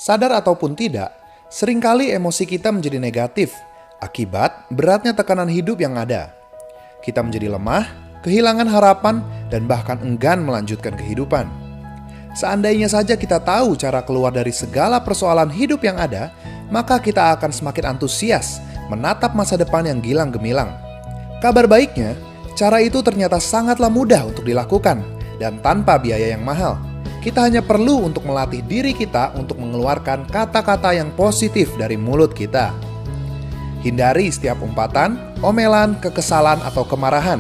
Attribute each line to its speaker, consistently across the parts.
Speaker 1: Sadar ataupun tidak, seringkali emosi kita menjadi negatif akibat beratnya tekanan hidup yang ada. Kita menjadi lemah, kehilangan harapan, dan bahkan enggan melanjutkan kehidupan. Seandainya saja kita tahu cara keluar dari segala persoalan hidup yang ada, maka kita akan semakin antusias menatap masa depan yang gilang gemilang. Kabar baiknya, cara itu ternyata sangatlah mudah untuk dilakukan dan tanpa biaya yang mahal. Kita hanya perlu untuk melatih diri kita untuk mengeluarkan kata-kata yang positif dari mulut kita. Hindari setiap umpatan, omelan, kekesalan, atau kemarahan.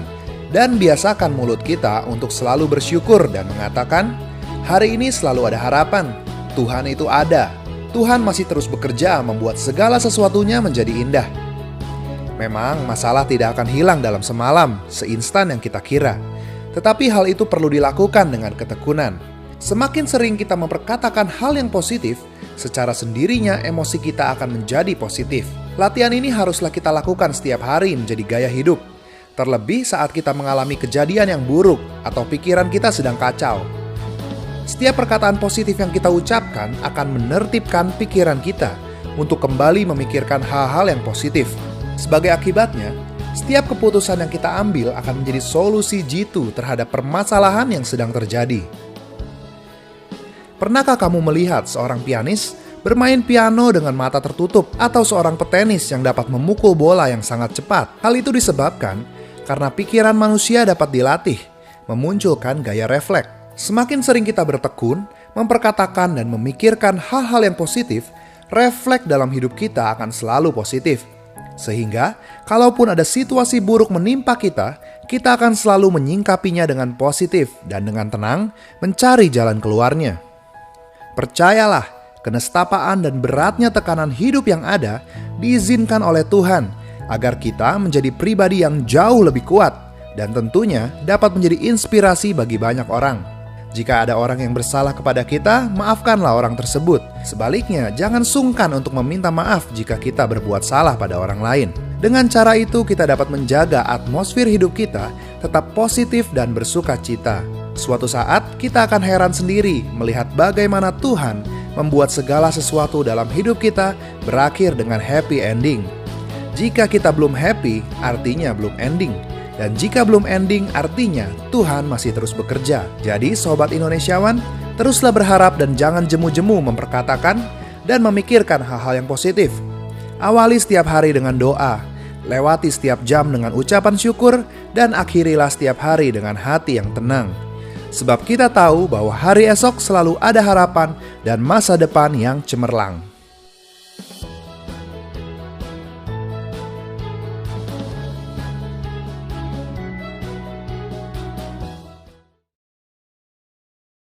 Speaker 1: Dan biasakan mulut kita untuk selalu bersyukur dan mengatakan, hari ini selalu ada harapan, Tuhan itu ada. Tuhan masih terus bekerja membuat segala sesuatunya menjadi indah. Memang masalah tidak akan hilang dalam semalam, seinstan yang kita kira. Tetapi hal itu perlu dilakukan dengan ketekunan. Semakin sering kita memperkatakan hal yang positif, secara sendirinya emosi kita akan menjadi positif. Latihan ini haruslah kita lakukan setiap hari menjadi gaya hidup. Terlebih saat kita mengalami kejadian yang buruk atau pikiran kita sedang kacau. Setiap perkataan positif yang kita ucapkan akan menertibkan pikiran kita untuk kembali memikirkan hal-hal yang positif. Sebagai akibatnya, setiap keputusan yang kita ambil akan menjadi solusi jitu terhadap permasalahan yang sedang terjadi. Pernahkah kamu melihat seorang pianis bermain piano dengan mata tertutup atau seorang petenis yang dapat memukul bola yang sangat cepat? Hal itu disebabkan karena pikiran manusia dapat dilatih, memunculkan gaya refleks. Semakin sering kita bertekun, memperkatakan dan memikirkan hal-hal yang positif, refleks dalam hidup kita akan selalu positif. Sehingga, kalaupun ada situasi buruk menimpa kita, kita akan selalu menyingkapinya dengan positif dan dengan tenang mencari jalan keluarnya. Percayalah, kenestapaan dan beratnya tekanan hidup yang ada diizinkan oleh Tuhan agar kita menjadi pribadi yang jauh lebih kuat dan tentunya dapat menjadi inspirasi bagi banyak orang. Jika ada orang yang bersalah kepada kita, maafkanlah orang tersebut. Sebaliknya, jangan sungkan untuk meminta maaf jika kita berbuat salah pada orang lain. Dengan cara itu, kita dapat menjaga atmosfer hidup kita tetap positif dan bersuka cita. Suatu saat, kita akan heran sendiri melihat bagaimana Tuhan membuat segala sesuatu dalam hidup kita berakhir dengan happy ending. Jika kita belum happy, artinya belum ending. Dan jika belum ending, artinya Tuhan masih terus bekerja. Jadi, Sobat Indonesiawan, teruslah berharap dan jangan jemu-jemu memperkatakan dan memikirkan hal-hal yang positif. Awali setiap hari dengan doa, lewati setiap jam dengan ucapan syukur, dan akhirilah setiap hari dengan hati yang tenang. Sebab kita tahu bahwa hari esok selalu ada harapan dan masa depan yang cemerlang.